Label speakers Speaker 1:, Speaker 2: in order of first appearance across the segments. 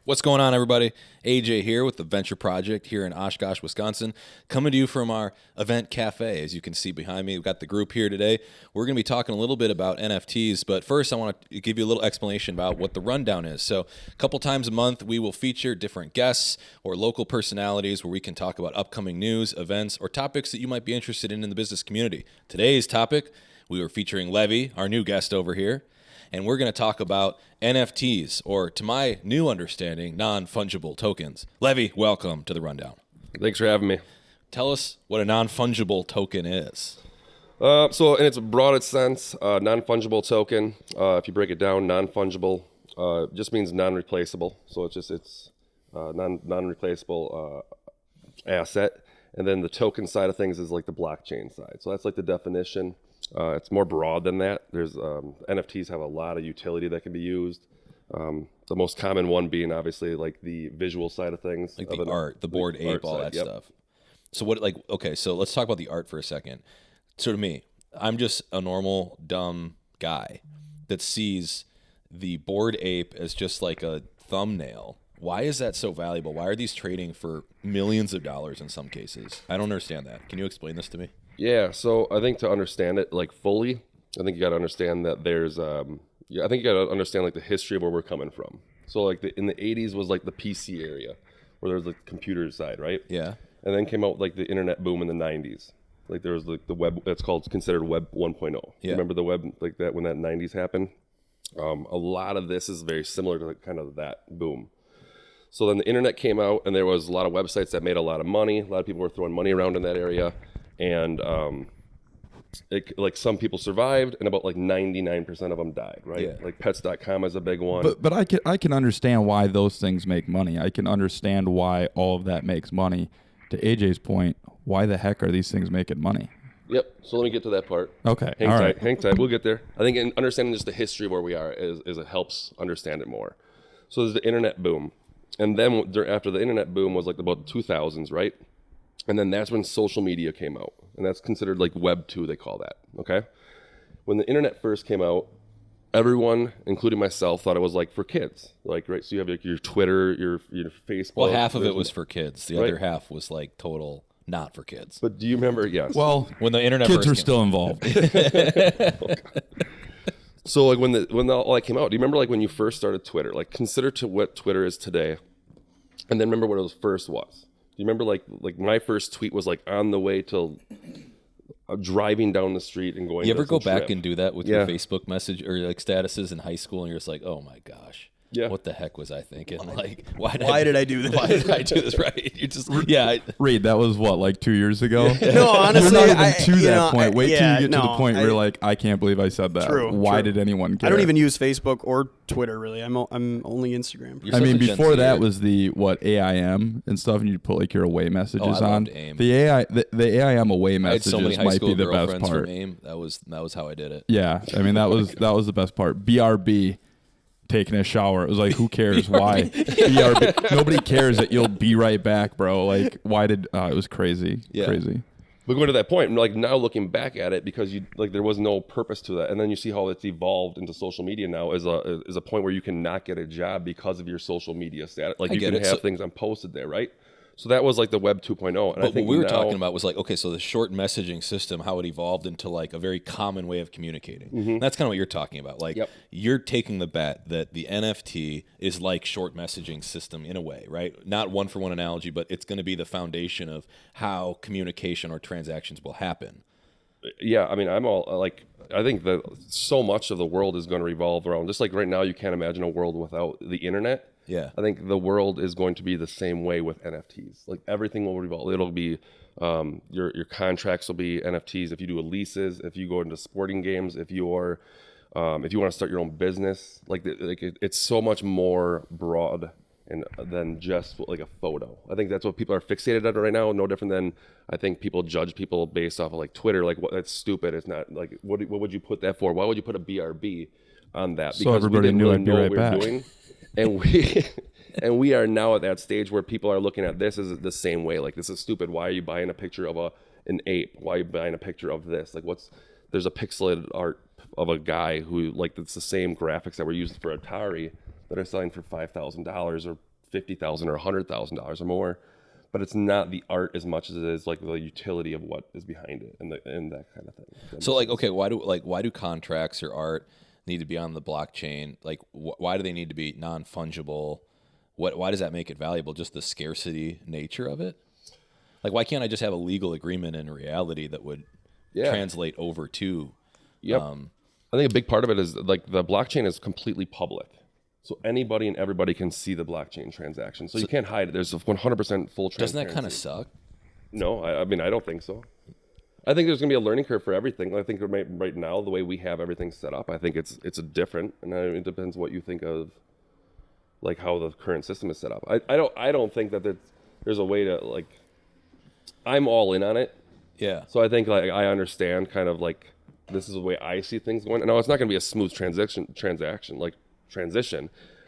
Speaker 1: What's going on, everybody? AJ here with the Venture Project here in Oshkosh, Wisconsin, coming to you from our event cafe. As you can see behind me, we've got the group here today. We're going to be talking a little bit about NFTs, but first I want to give you a little explanation about what the rundown is. So a couple times a month, we will feature different guests or local personalities where we can talk about upcoming news, events, or topics that you might be interested in the business community. Today's topic, we were featuring Levy, our new guest over here. And we're going to talk about NFTs, or to my new understanding, non-fungible tokens. Levy, welcome to the Rundown.
Speaker 2: Thanks for having me.
Speaker 1: Tell us what a non-fungible token is.
Speaker 2: So in its broadest sense, non-fungible token, if you break it down, non-fungible just means non-replaceable. So it's non-replaceable asset. And then the token side of things is like the blockchain side. So that's like the definition. It's more broad than that. There's NFTs have a lot of utility that can be used. The most common one being obviously like the visual side of things,
Speaker 1: like the art, the Bored Ape, all that stuff. So so let's talk about the art for a second. So to me, I'm just a normal dumb guy that sees the Bored Ape as just like a thumbnail. Why is that so valuable? Why are these trading for millions of dollars in some cases? I don't understand that. Can you explain this to me?
Speaker 2: Yeah, so I think to understand it like fully, I think you got to understand that there's, I think you got to understand like the history of where we're coming from. So like in the 80s was like the PC area where there was like the computer side, right?
Speaker 1: Yeah. And
Speaker 2: then came out like the internet boom in the 90s. Like there was like the web, that's considered web 1.0.
Speaker 1: Yeah.
Speaker 2: Remember the web like that when that 90s happened? A lot of this is very similar to like kind of that boom. So then the internet came out and there was a lot of websites that made a lot of money. A lot of people were throwing money around in that area. And like some people survived and about like 99% of them died, right?
Speaker 1: Yeah.
Speaker 2: Like pets.com is a big one.
Speaker 3: But I can understand why those things make money. I can understand why all of that makes money. To AJ's point, why the heck are these things making money?
Speaker 2: Yep. So let me get to that part.
Speaker 3: Okay.
Speaker 2: Hang tight. We'll get there. I think in understanding just the history of where we are is it helps understand it more. So there's the internet boom. And then after the internet boom was like about the 2000s, right? And then that's when social media came out. And that's considered like Web 2, they call that, okay? When the internet first came out, everyone, including myself, thought it was like for kids. Like, right, so you have like your Twitter, your Facebook.
Speaker 1: Well, half of it was for kids. The other half was like total not for kids.
Speaker 2: But do you remember, yes.
Speaker 3: Well,
Speaker 1: when the internet
Speaker 3: kids
Speaker 1: first
Speaker 3: were still involved.
Speaker 2: So like when all that came out, do you remember like when you first started Twitter? Like consider to what Twitter is today. And then remember what it first was. Do you remember like my first tweet was like on the way to driving down the street and going.
Speaker 1: You ever go back
Speaker 2: trip.
Speaker 1: and do that with your Facebook message or like statuses in high school, and you're just like, oh my gosh, what the heck was I thinking? Like, why did I do this? Why did I do this? Right? You just
Speaker 3: Reed, that was what, like 2 years ago?
Speaker 4: No, honestly,
Speaker 3: you're not even to that point. Wait till you get to the point where you're like, I can't believe I said that. Why did anyone care?
Speaker 4: I don't even use Facebook or Twitter really. I'm only Instagram.
Speaker 1: You're
Speaker 3: I mean, before that
Speaker 1: here.
Speaker 3: was the AIM and stuff, and you put like your away messages
Speaker 1: I
Speaker 3: on.
Speaker 1: loved AIM.
Speaker 3: The AIM away
Speaker 1: I had so many
Speaker 3: messages
Speaker 1: high
Speaker 3: might
Speaker 1: school
Speaker 3: be the best
Speaker 1: girlfriends
Speaker 3: part.
Speaker 1: from AIM. That was how I did it.
Speaker 3: Yeah, I mean that was the best part. BRB, taking a shower. It was like, who cares? Why? BRB. Nobody cares that you'll be right back, bro. Like, why did? It was crazy.
Speaker 1: Yeah.
Speaker 3: Crazy.
Speaker 2: But going to that point, like now looking back at it, because you like there was no purpose to that, and then you see how it's evolved into social media now is a point where you can not get a job because of your social media status. Like you can have things unposted there, right? So that was like the Web 2.0. And
Speaker 1: but
Speaker 2: I think
Speaker 1: what we were talking about was like, okay, so the short messaging system, how it evolved into like a very common way of communicating. Mm-hmm. That's kind of what you're talking about. Like you're taking the bet that the NFT is like short messaging system in a way, right? Not one for one analogy, but it's going to be the foundation of how communication or transactions will happen.
Speaker 2: Yeah, I mean, I think that so much of the world is going to revolve around, just like right now, you can't imagine a world without the internet.
Speaker 1: Yeah.
Speaker 2: I think the world is going to be the same way with NFTs. Like everything will revolve. It'll be, your contracts will be NFTs. If you do leases, if you go into sporting games, if you want to start your own business, it's so much more broad than just like a photo. I think that's what people are fixated on right now. No different than I think people judge people based off of like Twitter. Like, that's stupid. It's not like what would you put that for? Why would you put a BRB on that?
Speaker 3: So everybody knew I'd be right back.
Speaker 2: And we are now at that stage where people are looking at this as the same way. Like, this is stupid. Why are you buying a picture of an ape? Why are you buying a picture of this? Like, there's a pixelated art of a guy who, like, it's the same graphics that were used for Atari that are selling for $5,000 or $50,000 or $100,000 or more, but it's not the art as much as it is like the utility of what is behind it and that kind of thing.
Speaker 1: So like, okay, why do contracts or art need to be on the blockchain? Like, why do they need to be non-fungible? Why does that make it valuable? Just the scarcity nature of it? Like, why can't I just have a legal agreement in reality that would translate over to?
Speaker 2: Yep. I think a big part of it is like the blockchain is completely public. So anybody and everybody can see the blockchain transaction. So you can't hide it. There's a 100% full transparency.
Speaker 1: Doesn't that kind of suck?
Speaker 2: No, I mean, I don't think so. I think there's going to be a learning curve for everything. I think right now, the way we have everything set up, I think it's a different, and it depends what you think of, like how the current system is set up. I don't think that there's a way to like. I'm all in on it.
Speaker 1: Yeah.
Speaker 2: So I think like I understand kind of like this is the way I see things going. And now it's not going to be a smooth transition.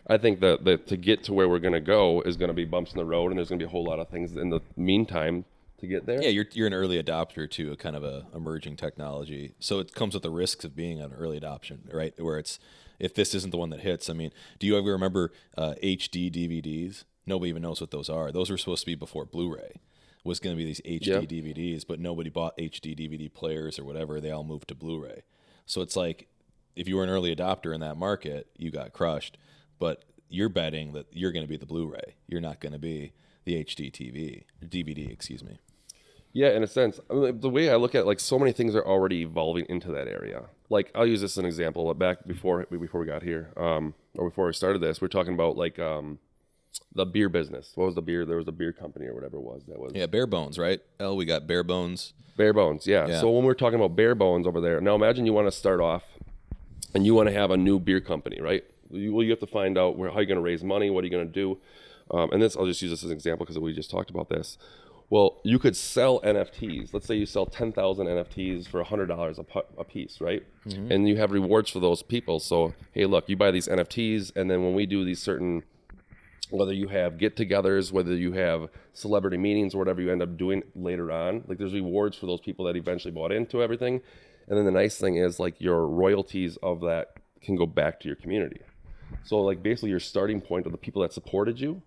Speaker 2: I think that to get to where we're going to go is going to be bumps in the road, and there's going to be a whole lot of things in the meantime to get there.
Speaker 1: Yeah, you're an early adopter to a kind of a emerging technology, so it comes with the risks of being an early adoption, right? Where it's if this isn't the one that hits. I mean, do you ever remember HD DVDs? Nobody even knows what those are. Those were supposed to be before Blu-ray was going to be these HD DVDs, but nobody bought HD DVD players or whatever. They all moved to Blu-ray. So it's like if you were an early adopter in that market, you got crushed. But you're betting that you're going to be the Blu-ray. You're not going to be the DVD, excuse me.
Speaker 2: Yeah, in a sense. I mean, the way I look at it, like so many things are already evolving into that area. Like I'll use this as an example. Back before we got here, or before we started this, we're talking about like the beer business. What was the beer? There was a beer company or whatever it was.
Speaker 1: Bare Bones, right? We got Bare Bones.
Speaker 2: Bare Bones, yeah. So when we're talking about Bare Bones over there, now imagine you want to start off and you want to have a new beer company, right? You have to find out how you're going to raise money, what are you going to do, and I'll just use this as an example because we just talked about this. Well, you could sell NFTs. Let's say you sell 10,000 NFTs for $100 a piece, right? Mm-hmm. And you have rewards for those people. So, hey, look, you buy these NFTs, and then when we do these certain, whether you have get-togethers, whether you have celebrity meetings or whatever you end up doing later on, like there's rewards for those people that eventually bought into everything. And then the nice thing is like your royalties of that can go back to your community. So like basically your starting point of the people that supported you,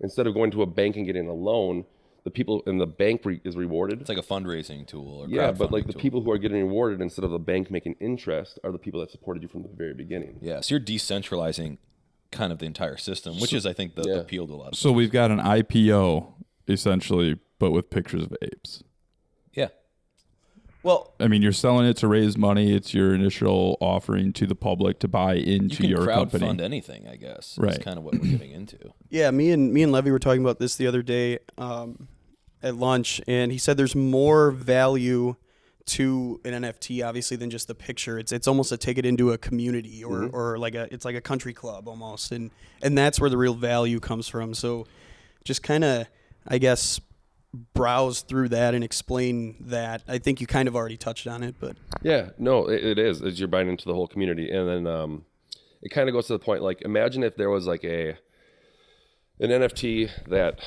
Speaker 2: instead of going to a bank and getting a loan, the people in the bank is rewarded.
Speaker 1: It's like a fundraising tool.
Speaker 2: Or but like the people who are getting rewarded instead of the bank making interest are the people that supported you from the very beginning.
Speaker 1: Yeah, so you're decentralizing kind of the entire system, which is, I think, the appeal to a lot of
Speaker 3: people. So we've got an IPO, essentially, but with pictures of apes.
Speaker 1: Yeah.
Speaker 3: Well, I mean, you're selling it to raise money. It's your initial offering to the public to buy into your company.
Speaker 1: You can crowdfund anything, I guess.
Speaker 3: Right.
Speaker 1: That's kind of what we're getting into.
Speaker 4: Yeah, me and Levy were talking about this the other day at lunch, and he said there's more value to an NFT, obviously, than just the picture. It's almost a ticket into a community or like it's like a country club almost, and that's where the real value comes from. So just kind of, I guess, browse through that and explain that. I think you kind of already touched on it, but
Speaker 2: yeah, no, it is. You're buying into the whole community, and then it kind of goes to the point. Like, imagine if there was like an NFT that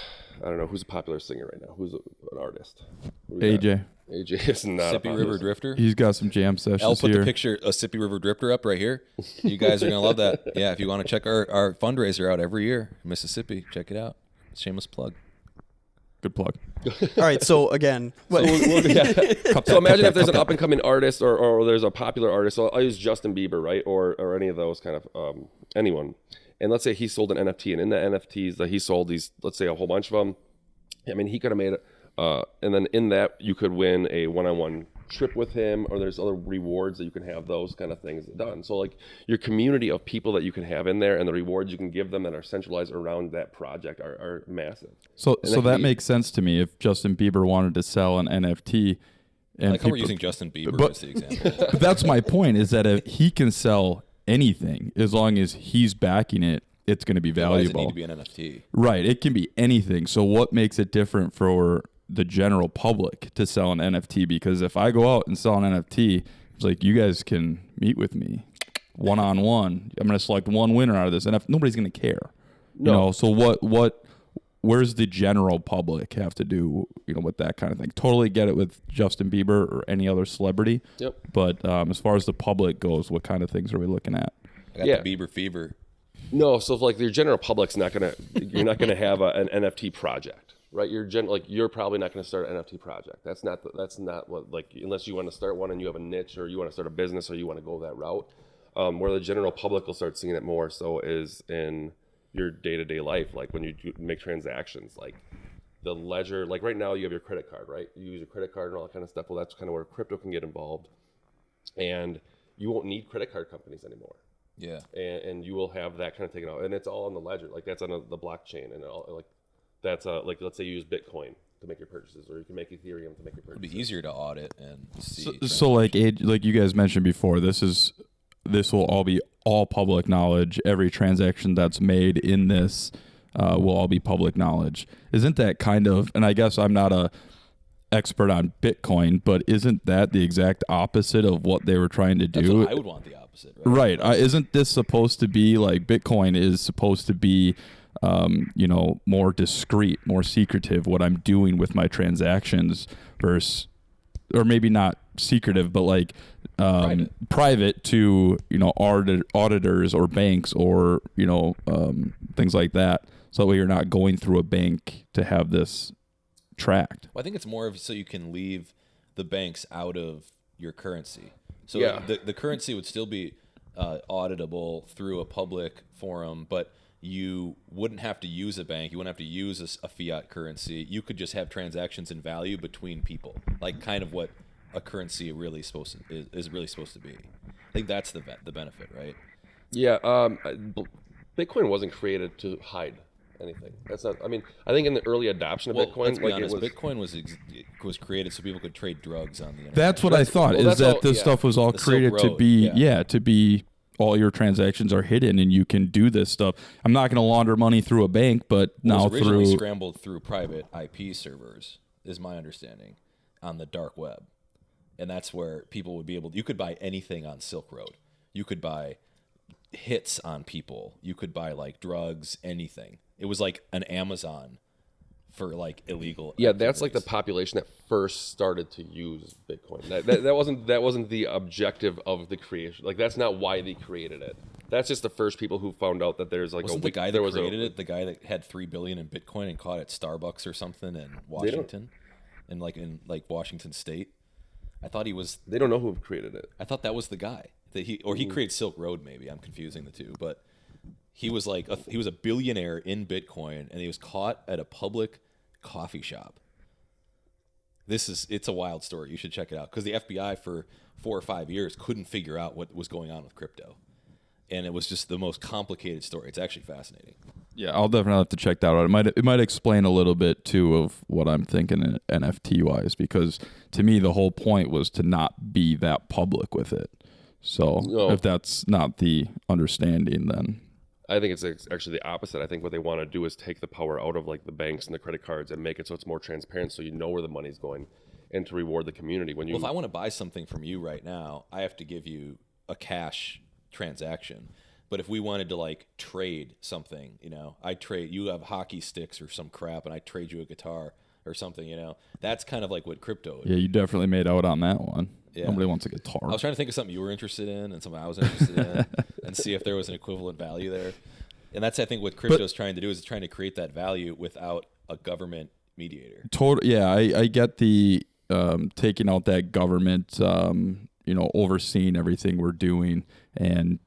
Speaker 2: I don't know who's a popular singer right now. Who's an artist?
Speaker 3: AJ.
Speaker 2: AJ is not
Speaker 1: Sippy River Drifter.
Speaker 3: He's got some jam sessions here.
Speaker 1: I'll put the picture of Sippy River Drifter up right here. You guys are gonna love that. Yeah, if you want to check our fundraiser out every year, Mississippi, check it out. Shameless plug.
Speaker 3: Good plug.
Speaker 4: All right, so again,
Speaker 2: so imagine if there's an up and coming artist or there's a popular artist. So I'll use Justin Bieber, right, or any of those kind of anyone. And let's say he sold an NFT, and in the NFTs that he sold, these, let's say a whole bunch of them. I mean, he could have made it, and then in that you could win a one-on-one trip with him, or there's other rewards that you can have those kind of things done. So like your community of people that you can have in there, and the rewards you can give them that are centralized around that project are massive.
Speaker 3: So that makes sense to me. If Justin Bieber wanted to sell an NFT, and
Speaker 1: like how we're using Justin Bieber as the example.
Speaker 3: But that's my point, is that if he can sell anything, as long as he's backing it, it's going to be valuable.
Speaker 1: Why does it need to be an NFT?
Speaker 3: Right. It can be anything. So what makes it different for the general public to sell an NFT? Because if I go out and sell an NFT, it's like, you guys can meet with me one-on-one. I'm going to select one winner out of this. And nobody's going to care. No. You know, so where's the general public have to do, with that kind of thing? Totally get it with Justin Bieber or any other celebrity.
Speaker 2: Yep.
Speaker 3: But as far as the public goes, what kind of things are we looking at?
Speaker 1: I got the Bieber fever.
Speaker 2: No, so if, like your general public's you're not gonna have an NFT project, right? You're probably not gonna start an NFT project. That's not what, like, unless you want to start one and you have a niche, or you want to start a business, or you want to go that route. Where the general public will start seeing it more so is in your day-to-day life, like when you make transactions, like the ledger. Like right now, you have your credit card, right? You use your credit card and all that kind of stuff. Well, that's kind of where crypto can get involved, and you won't need credit card companies anymore.
Speaker 1: Yeah.
Speaker 2: And you will have that kind of taken out, and it's all on the ledger. Like that's on the blockchain, and all, like that's like, let's say you use Bitcoin to make your purchases, or you can make Ethereum to make your purchases.
Speaker 1: It'd be easier to audit and see.
Speaker 3: So like you guys mentioned before, this will all be all public knowledge. Every transaction that's made in this will all be public knowledge. Isn't that kind of, and I guess I'm not a expert on Bitcoin, but isn't that the exact opposite of what they were trying to do?
Speaker 1: That's what I would want the opposite, right?
Speaker 3: Right. Isn't this supposed to be like Bitcoin is supposed to be, more discreet, more secretive, what I'm doing with my transactions versus, or maybe not secretive, but like private to, auditors or banks or, things like that. So that way you're not going through a bank to have this tracked.
Speaker 1: Well, I think it's more of so you can leave the banks out of your currency. So
Speaker 2: Yeah.
Speaker 1: the currency would still be auditable through a public forum, but you wouldn't have to use a bank. You wouldn't have to use a fiat currency. You could just have transactions in value between people, like kind of what a currency is really supposed to be. I think that's the benefit, right?
Speaker 2: Yeah. Bitcoin wasn't created to hide anything. That's not. I mean, I think in the early adoption of Bitcoin,
Speaker 1: let's be honest, Bitcoin was created so people could trade drugs on the internet.
Speaker 3: That's what I thought.
Speaker 2: well,
Speaker 3: is that this stuff was all
Speaker 1: The
Speaker 3: created
Speaker 1: Silk
Speaker 3: to
Speaker 1: Road,
Speaker 3: be
Speaker 1: yeah.
Speaker 3: to be all your transactions are hidden and you can do this stuff. I'm not going to launder money through a bank, but
Speaker 1: It
Speaker 3: now
Speaker 1: was originally
Speaker 3: through
Speaker 1: scrambled through private IP servers, is my understanding, on the dark web, and that's where people would be able. You could buy anything on Silk Road. You could buy hits on people. You could buy like drugs, anything. It was like an Amazon for like illegal.
Speaker 2: Yeah, that's like the
Speaker 1: activities.
Speaker 2: population that first started to use Bitcoin. That wasn't the objective of the creation. Like that's not why they created it. That's just the first people who found out that there's like
Speaker 1: Wasn't the guy that created it the guy that had $3 billion in Bitcoin and caught at Starbucks or something in Washington, in Washington State? I thought he was.
Speaker 2: They don't know who created it.
Speaker 1: I thought that was the guy that he created Silk Road. Maybe I'm confusing the two, but he was he was a billionaire in Bitcoin, and he was caught at a public coffee shop. It's a wild story. You should check it out because the FBI for 4 or 5 years couldn't figure out what was going on with crypto, and it was just the most complicated story. It's actually fascinating.
Speaker 3: Yeah, I'll definitely have to check that out. It might explain a little bit too of what I'm thinking NFT wise, because to me the whole point was to not be that public with it. So if that's not the understanding, then
Speaker 2: I think it's actually the opposite. I think what they want to do is take the power out of like the banks and the credit cards and make it so it's more transparent, so you know where the money's going, and to reward the community. Well,
Speaker 1: if I want to buy something from you right now, I have to give you a cash transaction. But if we wanted to like trade something, you have hockey sticks or some crap, and I trade you a guitar or something, that's kind of like what crypto is.
Speaker 3: yeah, you definitely made out on that one.
Speaker 1: Yeah.
Speaker 3: Nobody wants a guitar.
Speaker 1: I was trying to think of something you were interested in and something I was interested in and see if there was an equivalent value there. And that's, I think, what crypto is trying to do, is it's trying to create that value without a government mediator.
Speaker 3: Yeah, I get the taking out that government, overseeing everything we're doing and,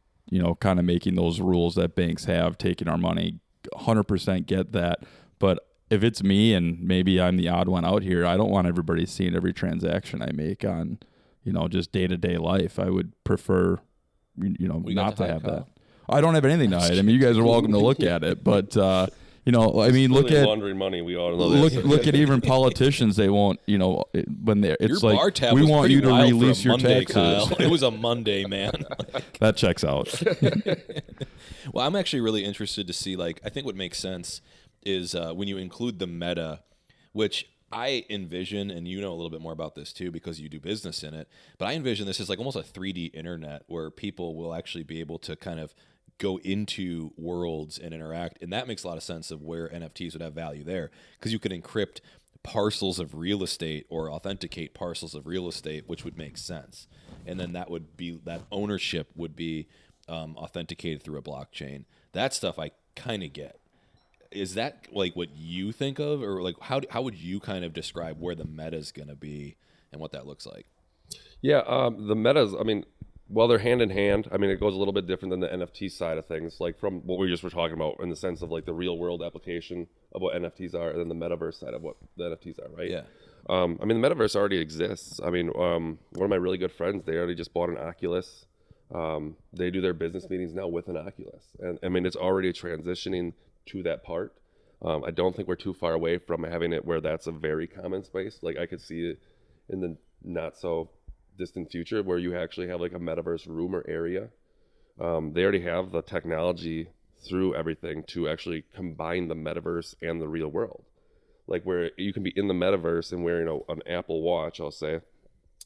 Speaker 3: kind of making those rules that banks have, taking our money. 100% get that. But if it's me and maybe I'm the odd one out here, I don't want everybody seeing every transaction I make on, just day-to-day life. I would prefer, not to have that. I don't have anything to hide. I mean, you guys are welcome to look at it, but look at
Speaker 2: laundering money. We all know
Speaker 3: look at even politicians. They won't, when they're. It's
Speaker 1: your
Speaker 3: like
Speaker 1: bar tab
Speaker 3: we
Speaker 1: was
Speaker 3: want
Speaker 1: pretty
Speaker 3: you to
Speaker 1: wild for a
Speaker 3: release your
Speaker 1: Monday,
Speaker 3: taxes.
Speaker 1: Kyle. It was a Monday, man.
Speaker 3: That checks out.
Speaker 1: Well, I'm actually really interested to see. I think what makes sense is when you include the meta, which I envision, and you know a little bit more about this too because you do business in it, but I envision this as like almost a 3D internet where people will actually be able to kind of go into worlds and interact. And that makes a lot of sense of where NFTs would have value there, because you could encrypt parcels of real estate or authenticate parcels of real estate, which would make sense. And then that ownership would be authenticated through a blockchain. That stuff I kind of get. Is that like what you think of, or like how would you kind of describe where the meta is going to be and what that looks like?
Speaker 2: Yeah, the metas, I mean, well, they're hand in hand. I mean, it goes a little bit different than the NFT side of things, like from what we just were talking about in the sense of like the real world application of what NFTs are, and then the metaverse side of what the NFTs are, right?
Speaker 1: Yeah.
Speaker 2: I mean, the metaverse already exists. I mean, one of my really good friends, they already just bought an Oculus. They do their business meetings now with an Oculus. And I mean, it's already transitioning to that part. I don't think we're too far away from having it where that's a very common space. Like I could see it in the not so distant future where you actually have like a metaverse room or area. They already have the technology through everything to actually combine the metaverse and the real world. Like where you can be in the metaverse and wearing an Apple Watch, I'll say,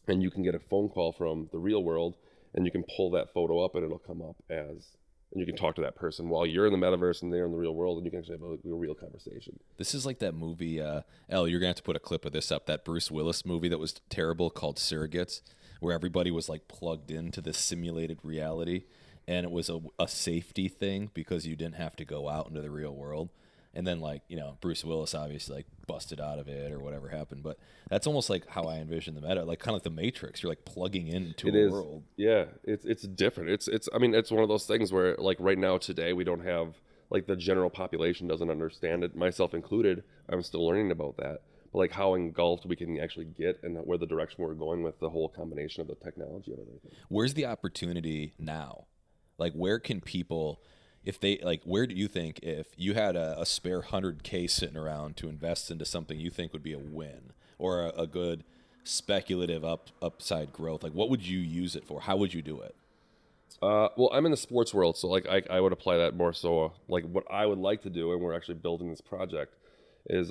Speaker 2: and you can get a phone call from the real world and you can pull that photo up and it'll come up as, and you can talk to that person while you're in the metaverse and they're in the real world, and you can actually have a real conversation. This
Speaker 1: is like that movie, you're going to have to put a clip of this up, that Bruce Willis movie that was terrible called Surrogates, where everybody was like plugged into this simulated reality, and it was a safety thing because you didn't have to go out into the real world. And then, like, Bruce Willis obviously, like, busted out of it or whatever happened. But that's almost like how I envision the meta, like kind of like the Matrix. You're, like, plugging into a world.
Speaker 2: Yeah, it's different. It's I mean, it's one of those things where, like, right now today we don't have, like, the general population doesn't understand it, myself included. I'm still learning about that. But, like, how engulfed we can actually get and where the direction we're going with the whole combination of the technology of everything.
Speaker 1: Where's the opportunity now? Like, where can people... If they like, where do you think if you had a spare $100K sitting around to invest into something you think would be a win or a good speculative upside growth, like what would you use it for? How would you do it?
Speaker 2: Well, I'm in the sports world, so like I would apply that more. So like what I would like to do, and we're actually building this project, is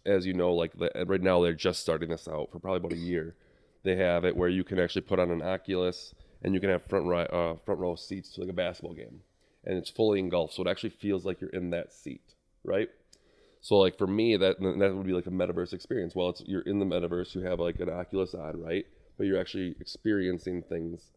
Speaker 2: as you know, like right now they're just starting this out for probably about a year. They have it where you can actually put on an Oculus and you can have front row seats to like a basketball game. And it's fully engulfed, so it actually feels like you're in that seat, right? So like for me, that would be like a metaverse experience. Well, you're in the metaverse, you have like an Oculus on, right? But you're actually experiencing things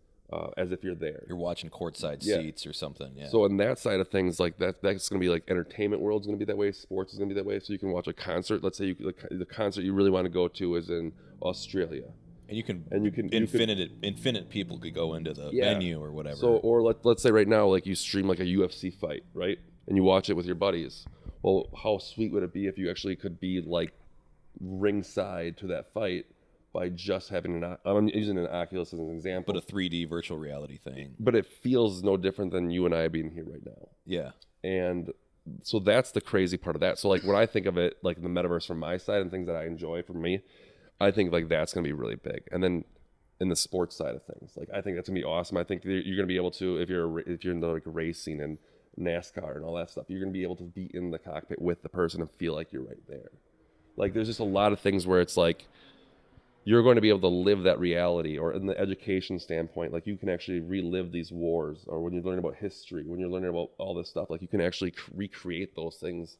Speaker 2: as if you're there.
Speaker 1: You're watching courtside seats or something, yeah.
Speaker 2: So in that side of things, like that's going to be like entertainment world's going to be that way, sports is going to be that way. So you can watch a concert. Let's say the concert you really want to go to is in Australia.
Speaker 1: And you can infinite people could go into the venue or whatever.
Speaker 2: So, or let's say right now, like you stream like a UFC fight, right? And you watch it with your buddies. Well, how sweet would it be if you actually could be like ringside to that fight by just having I'm using an Oculus as an example.
Speaker 1: But a 3D virtual reality thing.
Speaker 2: But it feels no different than you and I being here right now.
Speaker 1: Yeah.
Speaker 2: And so that's the crazy part of that. So like when I think of it, like the metaverse from my side and things that I enjoy for me, I think like that's going to be really big. And then in the sports side of things, like I think that's going to be awesome. I think you're going to be able to, if you're into like racing and NASCAR and all that stuff, you're going to be able to be in the cockpit with the person and feel like you're right there. Like there's just a lot of things where it's like you're going to be able to live that reality. Or in the education standpoint, like you can actually relive these wars, or when you're learning about history, when you're learning about all this stuff, like you can actually recreate those things.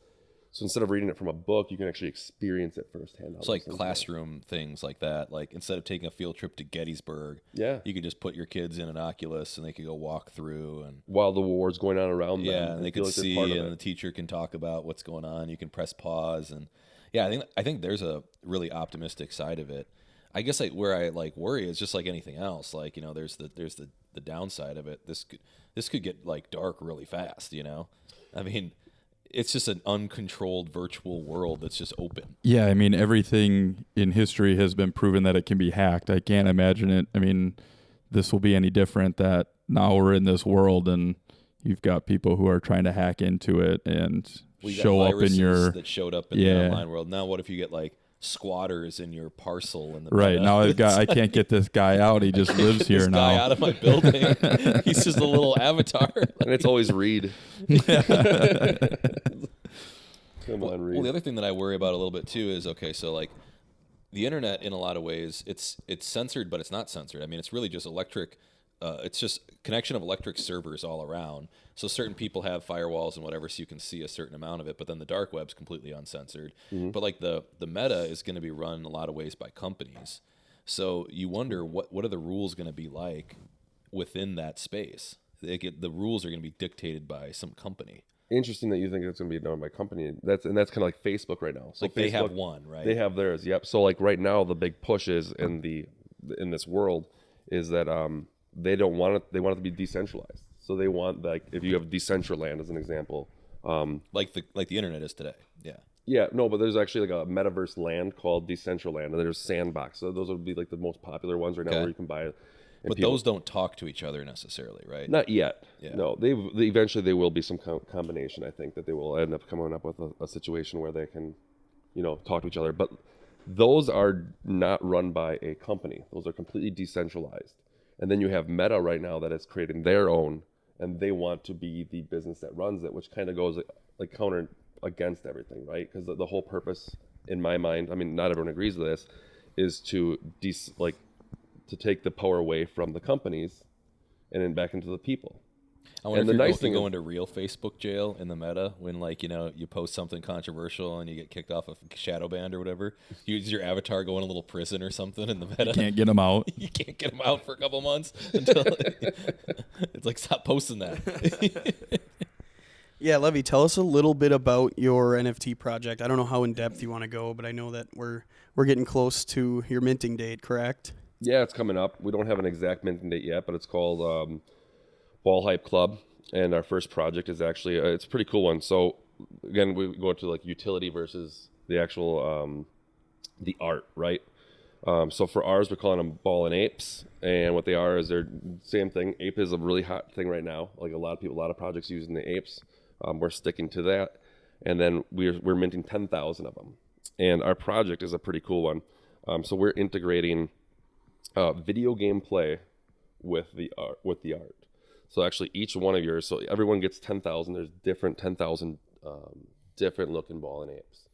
Speaker 2: So instead of reading it from a book, you can actually experience it firsthand.
Speaker 1: It's like classroom things like that. Like instead of taking a field trip to Gettysburg, you could just put your kids in an Oculus and they could go walk through, and
Speaker 2: while the war's going on around them.
Speaker 1: Yeah, and they could see, and the teacher can talk about what's going on. You can press pause, and I think there's a really optimistic side of it. I guess where I worry is just like anything else. Like there's the downside of it. This could get like dark really fast. I mean. It's just an uncontrolled virtual world that's just open.
Speaker 3: Yeah, I mean, everything in history has been proven that it can be hacked. I can't imagine it. I mean, this will be any different, that now we're in this world and you've got people who are trying to hack into it and show up in your...
Speaker 1: that showed up in the online world. Now what if you get like squatters in your parcel in the
Speaker 3: right now I can't get this guy out, he just lives here now.
Speaker 1: Guy out of my building. He's just a little avatar,
Speaker 2: and it's always Reed. Come on, Reed.
Speaker 1: Well, the other thing that I worry about a little bit too is so like the internet in a lot of ways it's censored, but it's not censored. I mean, it's really just it's just connection of electric servers all around. So certain people have firewalls and whatever, so you can see a certain amount of it, but then the dark web's completely uncensored. Mm-hmm. But like the meta is going to be run in a lot of ways by companies. So you wonder what are the rules going to be like within that space? the rules are going to be dictated by some company.
Speaker 2: Interesting that you think it's going to be done by company. That's kind of like Facebook right now. So
Speaker 1: Like
Speaker 2: Facebook,
Speaker 1: they have one, right?
Speaker 2: They have theirs. Yep. So like right now, the big push is in this world is that they don't want it. They want it to be decentralized. So they want, like, if you have Decentraland as an example,
Speaker 1: like the internet is today. Yeah.
Speaker 2: yeah, no, but there's actually like a metaverse land called Decentraland, and there's Sandbox. So those would be like the most popular ones right now,
Speaker 1: Okay.
Speaker 2: where you can buy it.
Speaker 1: But those don't talk to each other necessarily, right?
Speaker 2: Not yet.
Speaker 1: Yeah.
Speaker 2: No, they eventually they will be some combination. I think that they will end up coming up with a situation where they can, talk to each other. But those are not run by a company. Those are completely decentralized. And then you have Meta right now that is creating their own, and they want to be the business that runs it, which kind of goes like counter against everything, right? Because the whole purpose, in my mind, I mean, not everyone agrees with this, is to to take the power away from the companies and then back into the people.
Speaker 1: I wonder
Speaker 2: And
Speaker 1: if
Speaker 2: the
Speaker 1: you're
Speaker 2: nice thing
Speaker 1: go
Speaker 2: is-
Speaker 1: into real Facebook jail in the meta when, like, you post something controversial and you get kicked off of shadow banned or whatever. You use your avatar, go in a little prison or something in the meta.
Speaker 3: Can't get them out.
Speaker 1: You can't get them out for a couple months until it's like, stop posting that.
Speaker 4: Yeah, Levy, tell us a little bit about your NFT project. I don't know how in depth you want to go, but I know that we're getting close to your minting date, correct?
Speaker 2: Yeah, it's coming up. We don't have an exact minting date yet, but it's called Ball Hype Club, and our first project is actually it's a pretty cool one. So again, we go to like utility versus the actual the art, right? So for ours, we're calling them Ball and Apes, and what they are is they're same thing. Ape is a really hot thing right now. Like a lot of projects using the apes. We're sticking to that, and then we're minting 10,000 of them. And our project is a pretty cool one. So we're integrating video game play with the art. So actually, each one of yours, so everyone gets 10,000. There's different 10,000 different looking Ball and Apes,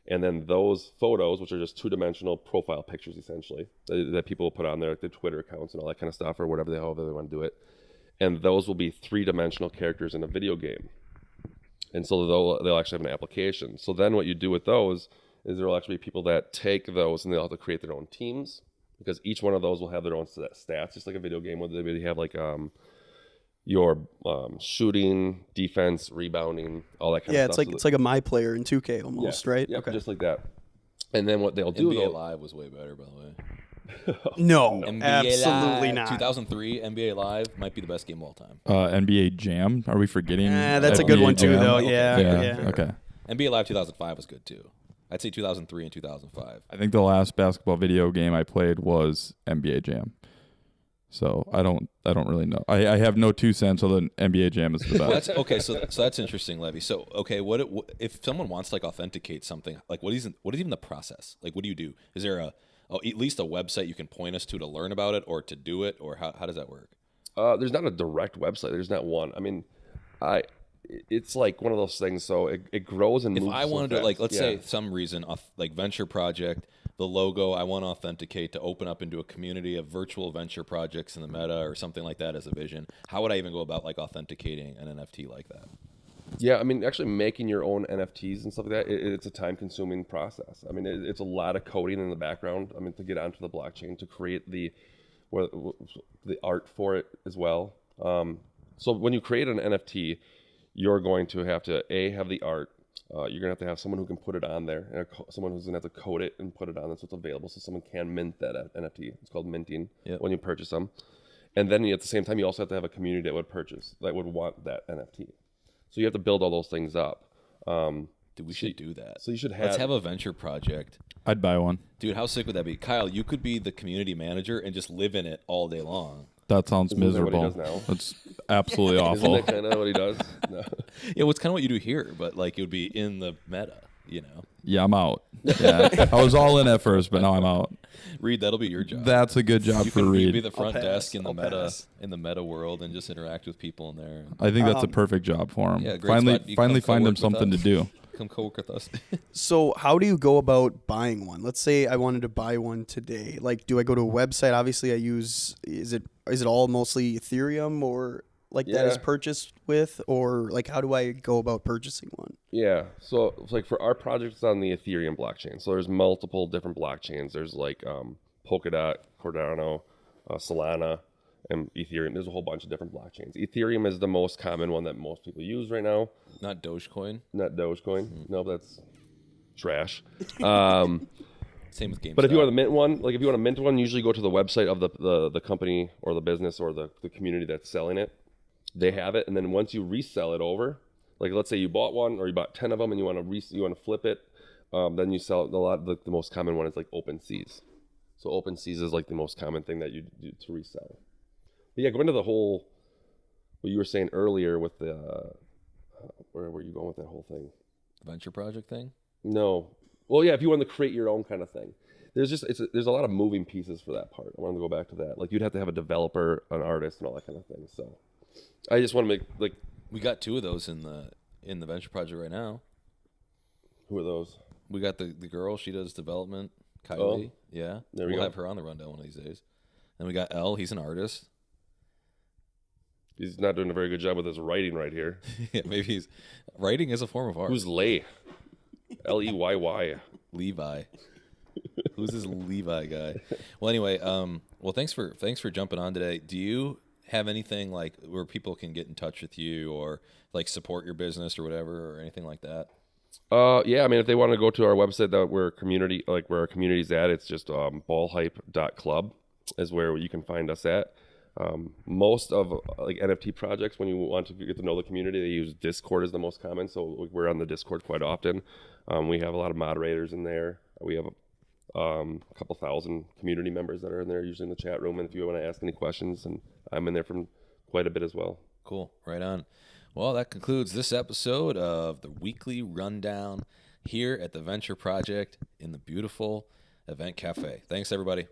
Speaker 2: and then those photos, which are just two-dimensional profile pictures, essentially that people put on their Twitter accounts and all that kind of stuff, or whatever however they want to do it, and those will be three-dimensional characters in a video game. And so they'll actually have an application. So then what you do with those is there will actually be people that take those and they'll have to create their own teams, because each one of those will have their own stats, just like a video game where they have like your shooting, defense, rebounding, all that kind of stuff.
Speaker 4: Yeah, it's like a My Player in 2K almost, right?
Speaker 2: Yep,
Speaker 4: Okay.
Speaker 2: just like that. And then what they'll do,
Speaker 1: NBA Live was way better, by the way.
Speaker 4: No,
Speaker 1: NBA
Speaker 4: absolutely
Speaker 1: Live,
Speaker 4: not.
Speaker 1: 2003 NBA Live might be the best game of all time.
Speaker 3: NBA Jam. Are we forgetting?
Speaker 4: That's a good
Speaker 3: NBA
Speaker 4: one too,
Speaker 3: Jam?
Speaker 4: though.
Speaker 1: Okay.
Speaker 4: Yeah.
Speaker 3: Okay.
Speaker 1: NBA Live 2005 was good too. I'd say 2003 and 2005.
Speaker 3: I think the last basketball video game I played was NBA Jam. So I don't really know. I have no 2 cents other than NBA Jam is the
Speaker 1: Well,
Speaker 3: best.
Speaker 1: that's okay. So that's interesting, Levy. So okay, what if someone wants to like authenticate something? Like what is even the process? Like what do you do? Is there at least a website you can point us to learn about it or to do it, or how does that work?
Speaker 2: There's not a direct website. There's not one. I mean, it's like one of those things. So it grows and
Speaker 1: If
Speaker 2: moves.
Speaker 1: I wanted
Speaker 2: so
Speaker 1: to, like,
Speaker 2: fast.
Speaker 1: let's
Speaker 2: Yeah.
Speaker 1: say some reason, like venture project, the logo, I want to authenticate to open up into a community of virtual venture projects in the meta or something like that as a vision. How would I even go about like authenticating an NFT like that?
Speaker 2: Yeah, I mean, actually making your own NFTs and stuff like that, it's a time-consuming process. I mean, it's a lot of coding in the background. I mean, to get onto the blockchain, to create the art for it as well. So when you create an NFT, you're going to have to have the art. You're gonna have to have someone who can put it on there, and someone who's gonna have to code it and put it on there so it's available, so someone can mint that NFT. It's called minting.
Speaker 1: Yep.
Speaker 2: When you purchase them, and then at the same time, you also have to have a community that would want that NFT. So you have to build all those things up.
Speaker 1: Dude, we should do that.
Speaker 2: So you should
Speaker 1: Let's have a venture project.
Speaker 3: I'd buy one.
Speaker 1: Dude, how sick would that be? Kyle, you could be the community manager and just live in it all day long.
Speaker 3: That sounds
Speaker 2: Isn't that what he
Speaker 3: miserable.
Speaker 2: does now?
Speaker 3: That's absolutely
Speaker 2: Isn't
Speaker 3: awful.
Speaker 2: that kind of what he does? No.
Speaker 1: Yeah, well, it's kind of what you do here, but like it would be in the meta, you know?
Speaker 3: Yeah, I'm out. Yeah, I was all in at first, but now I'm out.
Speaker 1: Reed, that'll be your job.
Speaker 3: That's a good job
Speaker 1: you
Speaker 3: for
Speaker 1: can be
Speaker 3: Reed.
Speaker 1: the front
Speaker 4: I'll
Speaker 1: desk
Speaker 4: pass.
Speaker 1: in the
Speaker 4: I'll
Speaker 1: meta world and just interact with people in there.
Speaker 3: I think that's a perfect job for him.
Speaker 1: Yeah, great
Speaker 3: finally,
Speaker 1: spot. You can
Speaker 3: finally
Speaker 1: come
Speaker 3: find him
Speaker 1: co-work with
Speaker 3: something to
Speaker 1: us.
Speaker 3: do.
Speaker 1: Come co-work with us.
Speaker 4: So how do you go about buying one? Let's say I wanted to buy one today. Like, do I go to a website? Obviously, is it all mostly Ethereum or like that is
Speaker 2: Yeah.
Speaker 4: purchased with, or like how do I go about purchasing one?
Speaker 2: Yeah. So it's like for our project, it's on the Ethereum blockchain. So there's multiple different blockchains. There's like Polkadot, Cardano, Solana, and Ethereum. There's a whole bunch of different blockchains. Ethereum is the most common one that most people use right now.
Speaker 1: Not Dogecoin.
Speaker 2: Not Dogecoin. No, that's trash.
Speaker 1: Same with GameStop.
Speaker 2: But if you want to mint one, like if you want to mint one, usually go to the website of the company or the business or the community that's selling it. They have it, and then once you resell it over, like let's say you bought one or you bought 10 of them and you want to flip it, then you sell it. The most common one is like OpenSeas. So OpenSeas is like the most common thing that you do to resell. But yeah, go into the whole what you were saying earlier with the where were you going with that whole thing?
Speaker 1: Venture project thing?
Speaker 2: No. Well, yeah, if you want to create your own kind of thing. There's a lot of moving pieces for that part. I want to go back to that. Like you'd have to have a developer, an artist, and all that kind of thing. So I just want to make like
Speaker 1: We got 2 of those in the venture project right now.
Speaker 2: Who are those?
Speaker 1: We got the girl, she does development, Kylie. Yeah.
Speaker 2: There we
Speaker 1: we'll
Speaker 2: go.
Speaker 1: have her on the rundown one of these days. Then we got L, he's an artist.
Speaker 2: He's not doing a very good job with his writing right here.
Speaker 1: Yeah, maybe writing is a form of art.
Speaker 2: Who's Lay? Leyy.
Speaker 1: Levi. Who's this Levi guy? Well, anyway, thanks for jumping on today. Do you have anything like where people can get in touch with you or like support your business or whatever or anything like that?
Speaker 2: Yeah, I mean, if they want to go to our website that where our community's at, it's just ballhype.club is where you can find us at. Most of like NFT projects, when you want to get to know the community, they use Discord as the most common. So we're on the Discord quite often. We have a lot of moderators in there. We have a couple thousand community members that are in there, usually in the chat room. And if you want to ask any questions, and I'm in there from quite a bit as well.
Speaker 1: Cool. Right on. Well, that concludes this episode of the Weekly Rundown here at the Venture Project in the beautiful Event Cafe. Thanks, everybody.